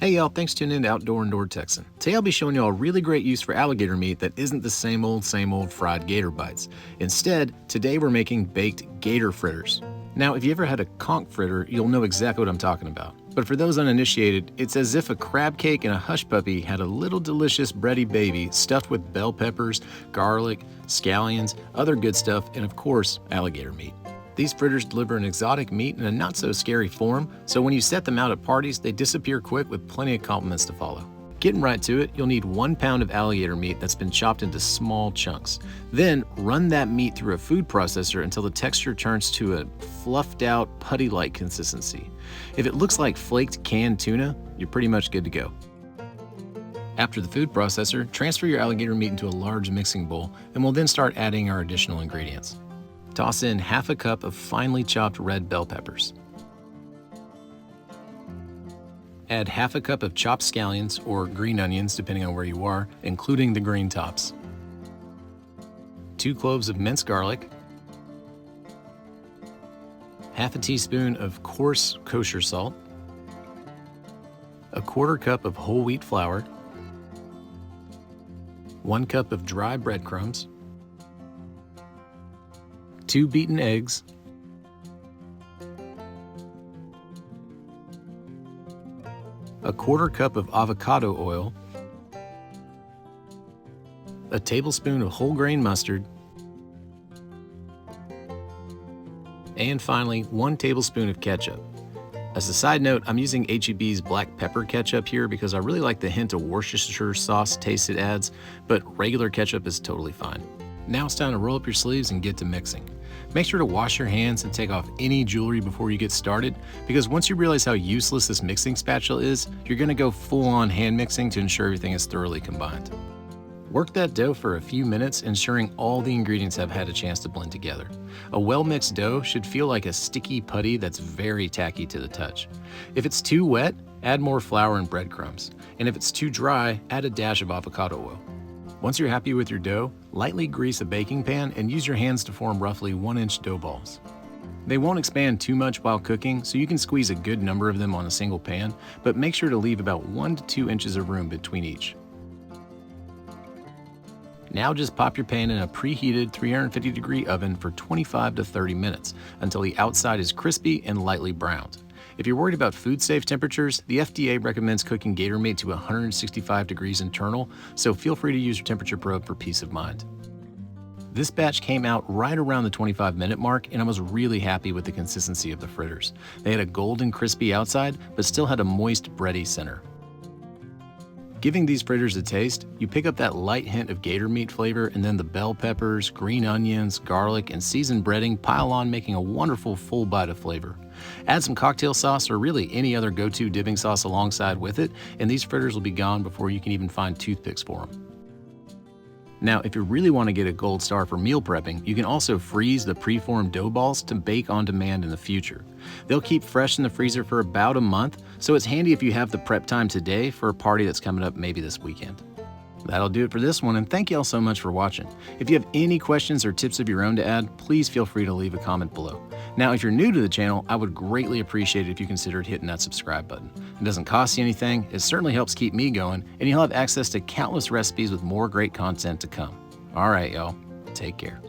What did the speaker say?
Hey y'all, thanks for tuning in to Outdoor and Door Texan. Today I'll be showing y'all a really great use for alligator meat that isn't the same old fried gator bites. Instead, today we're making baked gator fritters. Now, if you ever had a conch fritter, you'll know exactly what I'm talking about. But for those uninitiated, it's as if a crab cake and a hush puppy had a little delicious bready baby stuffed with bell peppers, garlic, scallions, other good stuff, and of course, alligator meat. These fritters deliver an exotic meat in a not-so-scary form, so when you set them out at parties, they disappear quick with plenty of compliments to follow. Getting right to it, you'll need 1 pound of alligator meat that's been chopped into small chunks. Then, run that meat through a food processor until the texture turns to a fluffed-out, putty-like consistency. If it looks like flaked canned tuna, you're pretty much good to go. After the food processor, transfer your alligator meat into a large mixing bowl, and we'll then start adding our additional ingredients. Toss in half a cup of finely chopped red bell peppers. Add half a cup of chopped scallions or green onions, depending on where you are, including the green tops. 2 cloves of minced garlic. Half a teaspoon of coarse kosher salt. 1/4 cup of whole wheat flour. 1 cup of dry bread crumbs. 2 beaten eggs, 1/4 cup of avocado oil, a tablespoon of whole grain mustard, and finally 1 tablespoon of ketchup. As a side note, I'm using H-E-B's black pepper ketchup here because I really like the hint of Worcestershire sauce taste it adds, but regular ketchup is totally fine. Now it's time to roll up your sleeves and get to mixing. Make sure to wash your hands and take off any jewelry before you get started, because once you realize how useless this mixing spatula is, you're going to go full-on hand mixing to ensure everything is thoroughly combined. Work that dough for a few minutes, ensuring all the ingredients have had a chance to blend together. A well-mixed dough should feel like a sticky putty that's very tacky to the touch. If it's too wet, add more flour and breadcrumbs, and if it's too dry, add a dash of avocado oil. Once you're happy with your dough, lightly grease a baking pan and use your hands to form roughly 1-inch dough balls. They won't expand too much while cooking, so you can squeeze a good number of them on a single pan, but make sure to leave about 1 to 2 inches of room between each. Now just pop your pan in a preheated 350-degree oven for 25 to 30 minutes until the outside is crispy and lightly browned. If you're worried about food-safe temperatures, the FDA recommends cooking gator meat to 165 degrees internal, so feel free to use your temperature probe for peace of mind. This batch came out right around the 25-minute mark, and I was really happy with the consistency of the fritters. They had a golden crispy outside, but still had a moist, bready center. Giving these fritters a taste, you pick up that light hint of gator meat flavor, and then the bell peppers, green onions, garlic, and seasoned breading pile on, making a wonderful full bite of flavor. Add some cocktail sauce or really any other go-to dipping sauce alongside with it, and these fritters will be gone before you can even find toothpicks for them. Now, if you really want to get a gold star for meal prepping, you can also freeze the preformed dough balls to bake on demand in the future. They'll keep fresh in the freezer for about a month, so it's handy if you have the prep time today for a party that's coming up maybe this weekend. That'll do it for this one, and thank you all so much for watching. If you have any questions or tips of your own to add, please feel free to leave a comment below. Now, if you're new to the channel, I would greatly appreciate it if you considered hitting that subscribe button. It doesn't cost you anything, it certainly helps keep me going, and you'll have access to countless recipes with more great content to come. All right, y'all, take care.